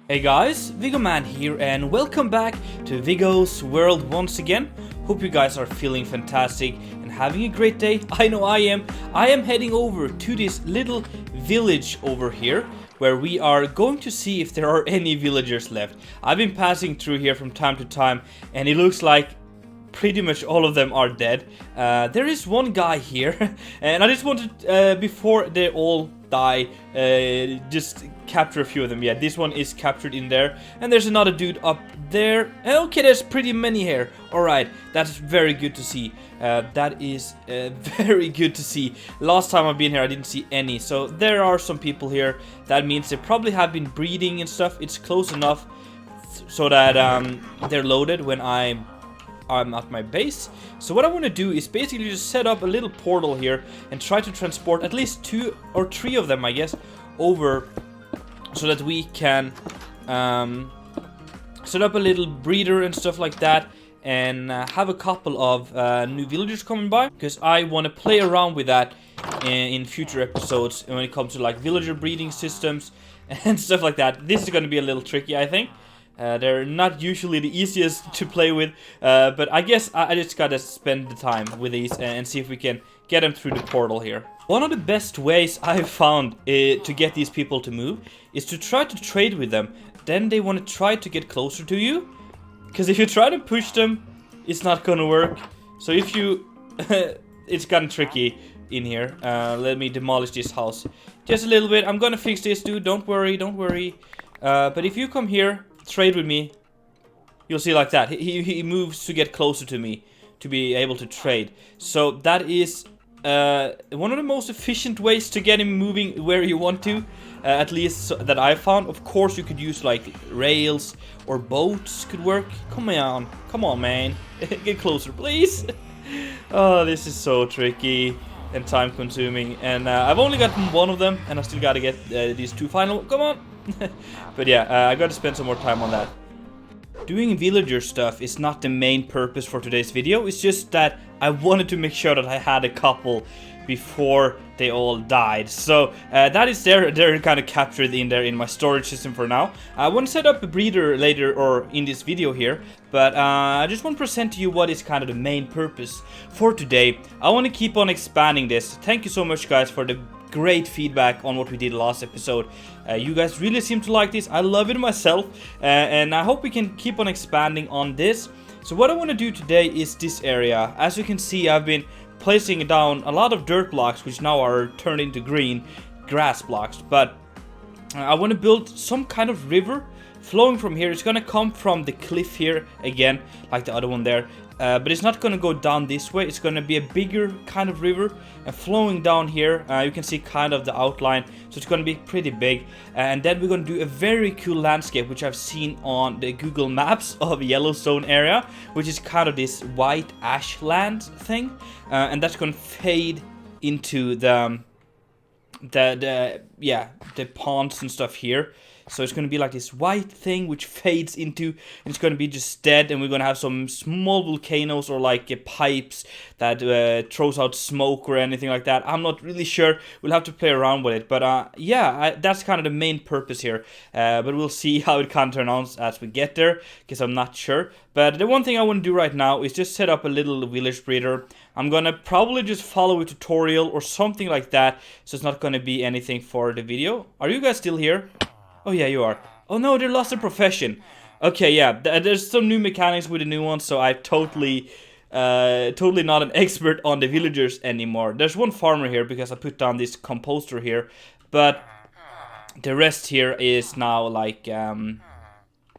Hey guys, Viggoman here and welcome back to Viggo's world once again. Hope you guys are feeling fantastic and having a great day. I know I am. I am heading over to this little village over here where we are going to see if there are any villagers left. I've been passing through here from time to time and it looks like pretty much all of them are dead. There is one guy here and I just wanted, before they all die, just capture a few of them. Yeah, this one is captured in there and there's another dude up there. Okay, there's pretty many here. Alright, that's very good to see. That is very good to see. Last time I've been here I didn't see any, so there are some people here. That means they probably have been breeding and stuff. It's close enough so that they're loaded when I'm at my base. So what I want to do is basically just set up a little portal here and try to transport at least 2 or 3 of them, I guess, over so that we can set up a little breeder and stuff like that and have a couple of new villagers coming by, because I want to play around with that in future episodes when it comes to like villager breeding systems and stuff like that. This is going to be a little tricky, I think. They're not usually the easiest to play with, but I guess I just gotta spend the time with these and see if we can get them through the portal here. One of the best ways I've found to get these people to move is to try to trade with them. Then they want to try to get closer to you, because if you try to push them, it's not gonna work. So if you... it's gotten tricky in here. Let me demolish this house just a little bit. I'm gonna fix this, dude. Don't worry, don't worry. But if you come here, trade with me, you'll see like that. He moves to get closer to me to be able to trade. So that is one of the most efficient ways to get him moving where you want to, at least that I found. Of course you could use like rails or boats could work. Come on man, get closer please. Oh, this is so tricky and time consuming, and I've only gotten one of them and I still gotta get these 2 final. Come on. But yeah, I gotta spend some more time on that. Doing villager stuff is not the main purpose for today's video. It's just that I wanted to make sure that I had a couple before they all died. So that is they're kind of captured in there in my storage system for now. I want to set up a breeder later or in this video here, but I just want to present to you what is kind of the main purpose for today. I want to keep on expanding this. Thank you so much guys for the great feedback on what we did last episode. You guys really seem to like this. I love it myself, and I hope we can keep on expanding on this. So what I want to do today is this area. As you can see, I've been placing down a lot of dirt blocks which now are turned into green grass blocks, but I want to build some kind of river flowing from here. It's gonna come from the cliff here again, like the other one there. But it's not gonna go down this way. It's gonna be a bigger kind of river and flowing down here. You can see kind of the outline, so it's gonna be pretty big. And then we're gonna do a very cool landscape which I've seen on the Google Maps of Yellowstone area, which is kind of this white ash land thing, and that's gonna fade into the ponds and stuff here. So it's going to be like this white thing which fades into, and it's going to be just dead, and we're going to have some small volcanoes or like pipes that throws out smoke or anything like that. I'm not really sure. We'll have to play around with it, but yeah, that's kind of the main purpose here. But we'll see how it can turn out as we get there, because I'm not sure. But the one thing I want to do right now is just set up a little village breeder. I'm gonna probably just follow a tutorial or something like that, so it's not gonna be anything for the video. Are you guys still here? Oh yeah, you are. Oh no, they lost their profession. Okay, yeah, there's some new mechanics with the new ones, so I'm totally not an expert on the villagers anymore. There's one farmer here because I put down this composter here, but the rest here is now like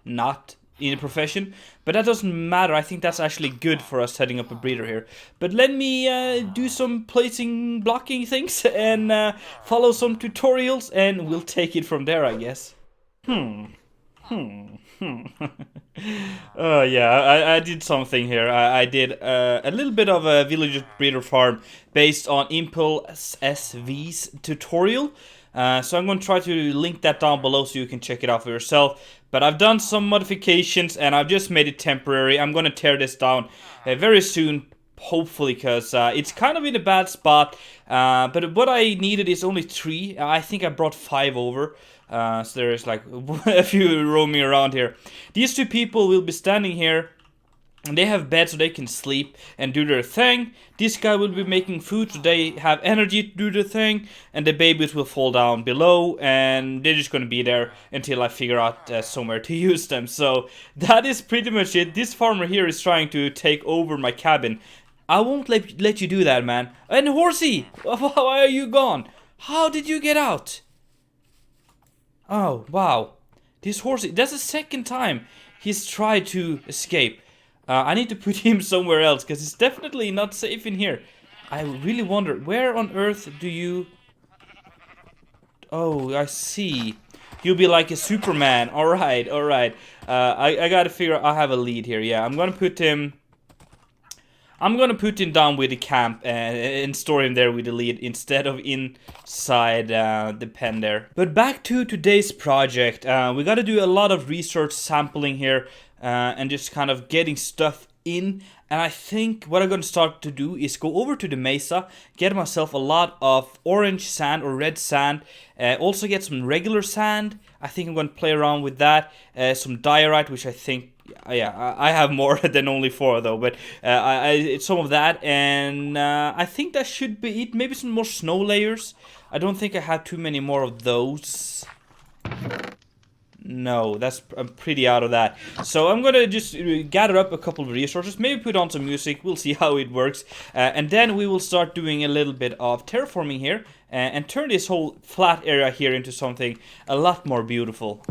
not in a profession. But that doesn't matter. I think that's actually good for us setting up a breeder here. But let me do some placing blocking things and follow some tutorials, and we'll take it from there, I guess. Yeah, I did something here. I did a little bit of a village breeder farm based on Impulse SV's tutorial. So I'm going to try to link that down below so you can check it out for yourself. But I've done some modifications and I've just made it temporary. I'm going to tear this down very soon hopefully, because it's kind of in a bad spot. But what I needed is only 3. I think I brought 5 over. So there's like a few roaming around here. These 2 people will be standing here. And they have beds so they can sleep and do their thing. This guy will be making food so they have energy to do their thing. And the babies will fall down below. And they're just going to be there until I figure out somewhere to use them. So that is pretty much it. This farmer here is trying to take over my cabin. I won't let you do that, man. And Horsey, why are you gone? How did you get out? Oh, wow. This Horsey, that's the second time he's tried to escape. I need to put him somewhere else, because it's definitely not safe in here. I really wonder, where on earth do you... Oh, I see. You'll be like a Superman. Alright, alright. I gotta figure out, I have a lead here. Yeah, I'm gonna put him down with the camp and store him there with the lead instead of inside the pen there. But back to today's project. We gotta do a lot of research sampling here. And just kind of getting stuff in. And I think what I'm going to start to do is go over to the mesa, get myself a lot of orange sand or red sand, also get some regular sand. I think I'm going to play around with that, some diorite, which I think, yeah, I have more than only 4 though, but it's some of that, and I think that should be it. Maybe some more snow layers. I don't think I have too many more of those. No, I'm pretty out of that. So I'm gonna just gather up a couple of resources, maybe put on some music, we'll see how it works. And then we will start doing a little bit of terraforming here, and turn this whole flat area here into something a lot more beautiful.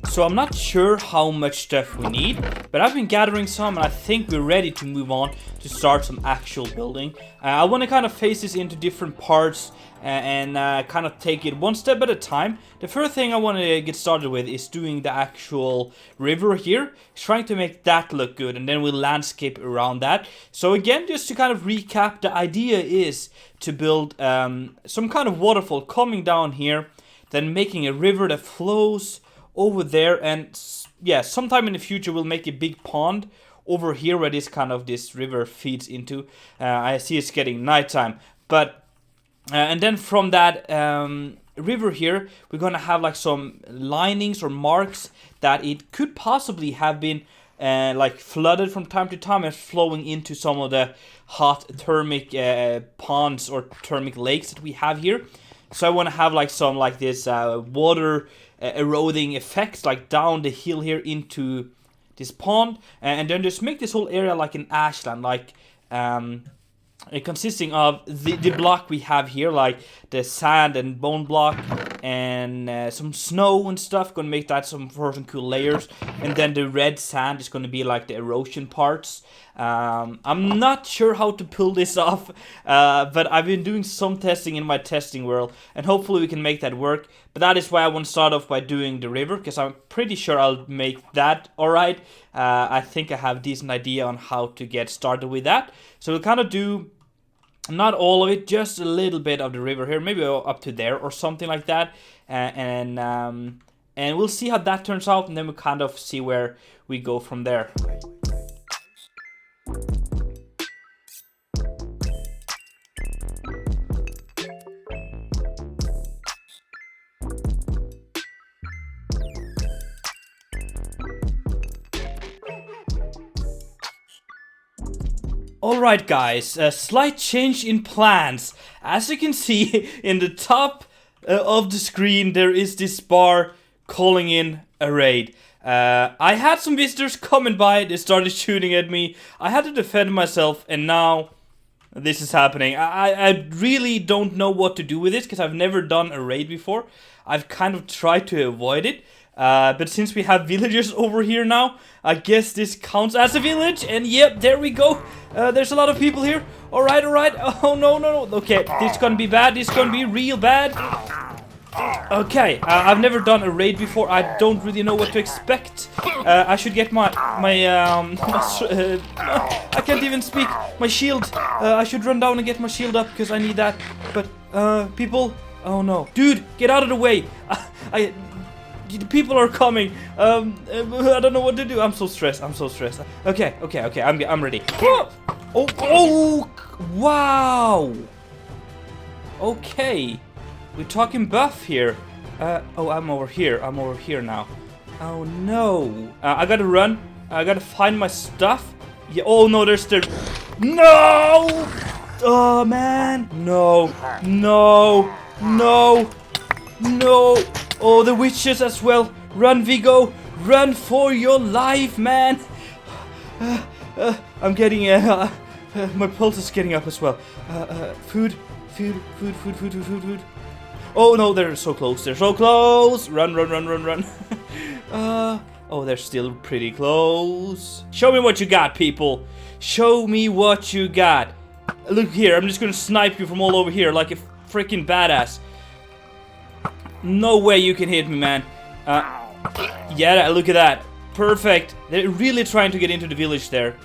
So I'm not sure how much stuff we need, but I've been gathering some, and I think we're ready to move on to start some actual building. I want to kind of phase this into different parts and kind of take it one step at a time. The first thing I want to get started with is doing the actual river here, trying to make that look good, and then we'll landscape around that. So again, just to kind of recap, the idea is to build some kind of waterfall coming down here, then making a river that flows over there, and yeah, sometime in the future we'll make a big pond over here where this river feeds into. I see it's getting nighttime, but and then from that river here we're gonna have like some linings or marks that it could possibly have been like flooded from time to time and flowing into some of the hot thermic ponds or thermic lakes that we have here. So I want to have like some like this water eroding effects like down the hill here into this pond, and then just make this whole area like an ashland, like consisting of the block we have here, like the sand and bone block and some snow and stuff. Gonna make that some cool layers, and then the red sand is gonna be like the erosion parts. I'm not sure how to pull this off, but I've been doing some testing in my testing world, and hopefully we can make that work. But that is why I want to start off by doing the river, because I'm pretty sure I'll make that alright. I think I have a decent idea on how to get started with that. So we'll kind of do not all of it, just a little bit of the river here, maybe up to there or something like that, and we'll see how that turns out, and then we'll kind of see where we go from there. Alright guys, a slight change in plans. As you can see in the top of the screen, there is this bar calling in a raid. I had some visitors coming by, they started shooting at me, I had to defend myself, and now this is happening. I really don't know what to do with this, because I've never done a raid before. I've kind of tried to avoid it. But since we have villagers over here now, I guess this counts as a village, and yep, there we go. There's a lot of people here. Alright, alright. Oh, no. Okay, this is gonna be bad. This is gonna be real bad. Okay, I've never done a raid before. I don't really know what to expect. I should get my I can't even speak. My shield. I should run down and get my shield up because I need that. But people, oh no, dude, get out of the way. People are coming. I don't know what to do. I'm so stressed. Okay. I'm ready. Oh, wow. Okay. We're talking buff here. Oh, I'm over here now. Oh no. I gotta run. I gotta find my stuff. Yeah. Oh no, there's the... No! Oh man. No. Oh, the witches as well. Run, Viggo. Run for your life, man. I'm getting... my pulse is getting up as well. Food. Oh no, they're so close. Run. Oh, they're still pretty close. Show me what you got, people. Show me what you got. Look here, I'm just gonna snipe you from all over here like a freaking badass. No way you can hit me, man. Yeah, look at that. Perfect. They're really trying to get into the village there.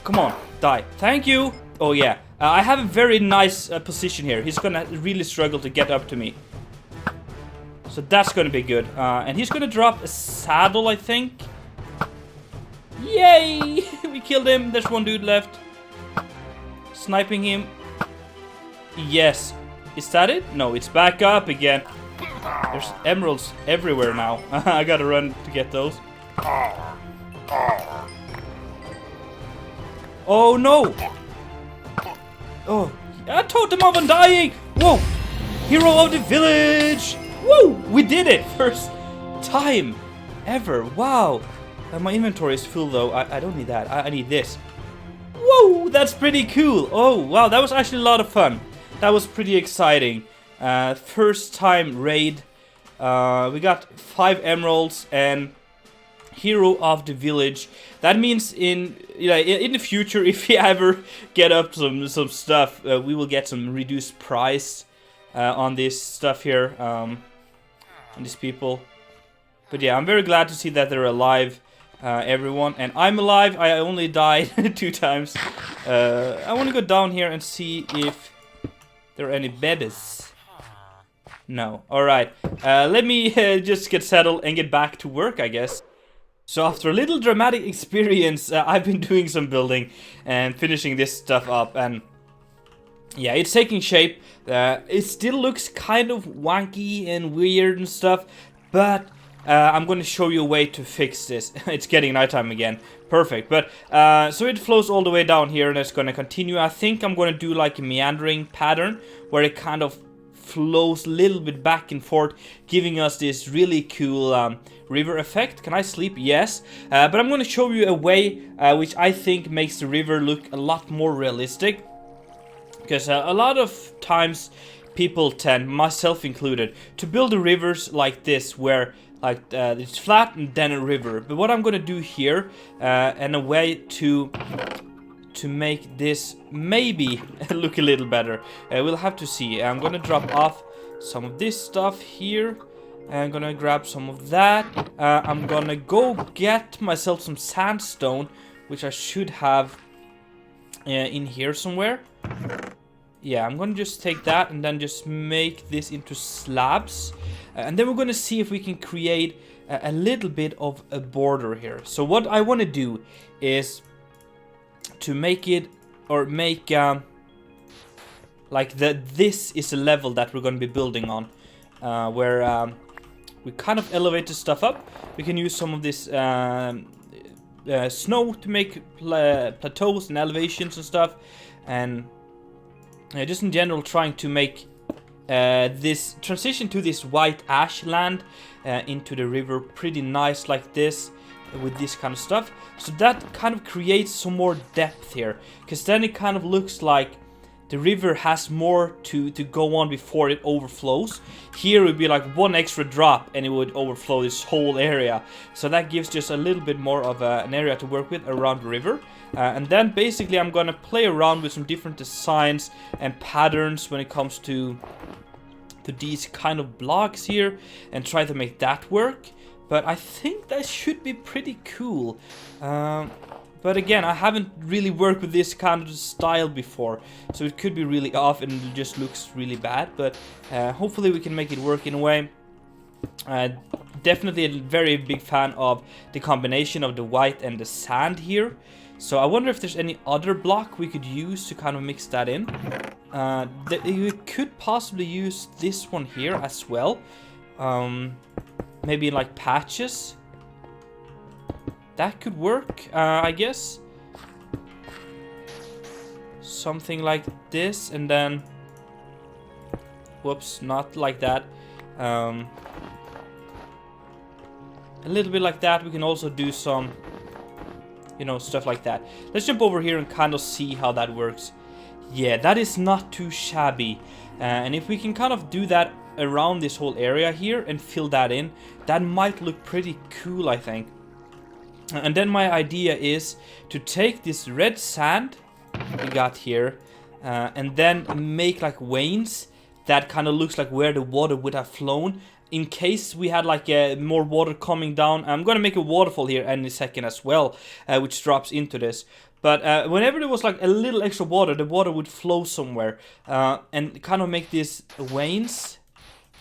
Come on, die. Thank you. Oh yeah. I have a very nice position here. He's gonna really struggle to get up to me. So that's gonna be good. And he's gonna drop a saddle, I think. Yay! We killed him. There's one dude left. Sniping him. Yes. Is that it? No, it's back up again. There's emeralds everywhere now. I gotta run to get those. Oh no! Oh, a totem of undying! Whoa! Hero of the village! Woo! We did it! First time ever. Wow. My inventory is full though. I don't need that. I need this. Whoa! That's pretty cool. Oh, wow. That was actually a lot of fun. That was pretty exciting. First time raid. We got 5 emeralds and hero of the village. That means in the future, if we ever get up some stuff, we will get some reduced price on this stuff here, on these people. But yeah, I'm very glad to see that they're alive, everyone, and I'm alive. I only died 2 times. I want to go down here and see if there are any beds. No. All right. Let me just get settled and get back to work, I guess. So after a little dramatic experience, I've been doing some building and finishing this stuff up, and yeah, it's taking shape. It still looks kind of wanky and weird and stuff, but I'm going to show you a way to fix this. It's getting nighttime again. Perfect. But so it flows all the way down here and it's going to continue. I think I'm going to do like a meandering pattern where it kind of flows a little bit back and forth, giving us this really cool river effect. Can I sleep? Yes. But I'm going to show you a way which I think makes the river look a lot more realistic. Because a lot of times people tend, myself included, to build the rivers like this, where like it's flat and then a river. But what I'm going to do here, and a way to make this maybe look a little better, we'll have to see. I'm going to drop off some of this stuff here. I'm gonna grab some of that. I'm gonna go get myself some sandstone, which I should have in here somewhere. Yeah, I'm gonna just take that and then just make this into slabs. And then we're gonna see if we can create a little bit of a border here. So what I want to do is to make it, or make like this is a level that we're gonna be building on, where we kind of elevate the stuff up. We can use some of this snow to make plateaus and elevations and stuff, and just in general trying to make this transition to this white ash land into the river pretty nice like this, with this kind of stuff. So that kind of creates some more depth here, because then it kind of looks like the river has more to go on before it overflows. Here it would be like one extra drop and it would overflow this whole area. So that gives just a little bit more of an area to work with around the river. And then basically I'm gonna play around with some different designs and patterns when it comes to these kind of blocks here and try to make that work. But I think that should be pretty cool. But again, I haven't really worked with this kind of style before, so it could be really off and it just looks really bad. But hopefully we can make it work in a way. Definitely a very big fan of the combination of the white and the sand here. So I wonder if there's any other block we could use to kind of mix that in. You could possibly use this one here as well. Maybe in like patches. That could work, I guess. Something like this, and then... Whoops, not like that. A little bit like that. We can also do some, you know, stuff like that. Let's jump over here and kind of see how that works. Yeah, that is not too shabby. And if we can kind of do that around this whole area here and fill that in, that might look pretty cool, I think. And then my idea is to take this red sand we got here and then make like veins that kind of looks like where the water would have flown. In case we had like more water coming down, I'm gonna make a waterfall here in a second as well, which drops into this. But whenever there was like a little extra water, the water would flow somewhere and kind of make these veins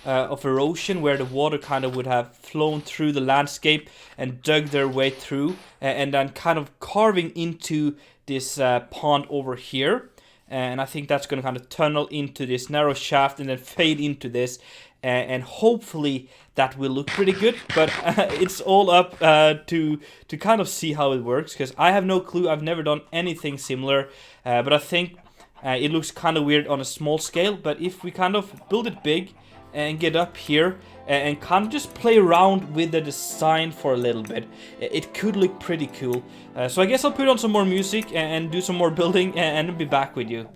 of erosion where the water kind of would have flown through the landscape and dug their way through and then kind of carving into this pond over here. And I think that's going to kind of tunnel into this narrow shaft and then fade into this. And hopefully that will look pretty good. But it's all up to kind of see how it works. Because I have no clue. I've never done anything similar. But I think it looks kind of weird on a small scale. But if we kind of build it big and get up here and kind of just play around with the design for a little bit, it could look pretty cool. So I guess I'll put on some more music and do some more building and be back with you.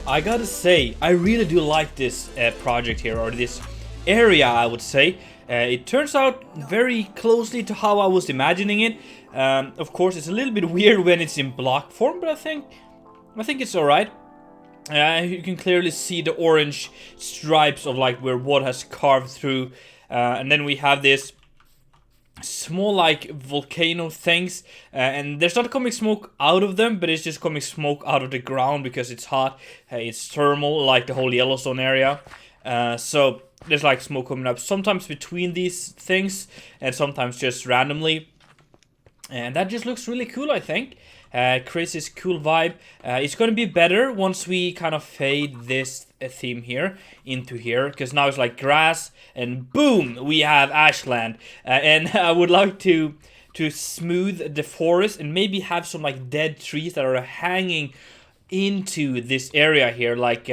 I gotta say, I really do like this project here, or this area, I would say. It turns out very closely to how I was imagining it. Of course, it's a little bit weird when it's in block form, but I think it's alright. You can clearly see the orange stripes of like where water has carved through. And then we have this small like volcano things, and there's not coming smoke out of them, but it's just coming smoke out of the ground because it's hot. It's thermal, like the whole Yellowstone area. So there's like smoke coming up sometimes between these things and sometimes just randomly, and that just looks really cool, I think. Creates this cool vibe. It's gonna be better once we kind of fade this theme here into here, because now it's like grass and boom, we have ashland. And I would like to smooth the forest and maybe have some like dead trees that are hanging into this area here, like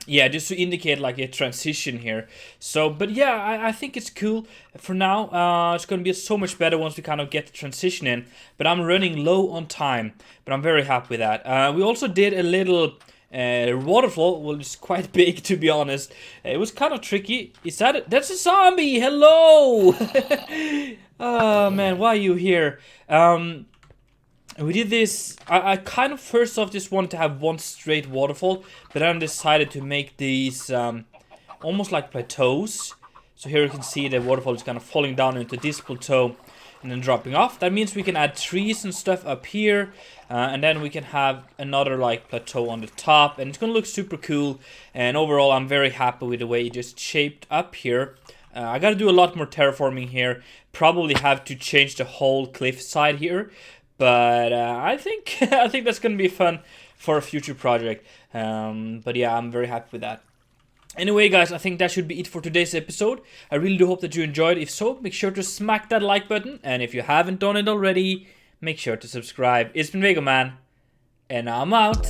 yeah, just to indicate like a transition here. So, but yeah, I think it's cool for now. It's gonna be so much better once we kind of get the transition in. But I'm running low on time, but I'm very happy with that. We also did a little waterfall. Well, it's quite big, to be honest. It was kind of tricky. Is that it? That's a zombie. Hello. Oh man, why are you here? We did this, I kind of first off just wanted to have one straight waterfall, but then I decided to make these almost like plateaus. So here you can see the waterfall is kind of falling down into this plateau and then dropping off. That means we can add trees and stuff up here, and then we can have another like plateau on the top, and it's gonna look super cool. And overall I'm very happy with the way it just shaped up here. I gotta do a lot more terraforming here, probably have to change the whole cliff side here. But I think that's gonna be fun for a future project. But yeah, I'm very happy with that. Anyway, guys, I think that should be it for today's episode. I really do hope that you enjoyed. If so, make sure to smack that like button. And if you haven't done it already, make sure to subscribe. It's been Viggoman, and I'm out.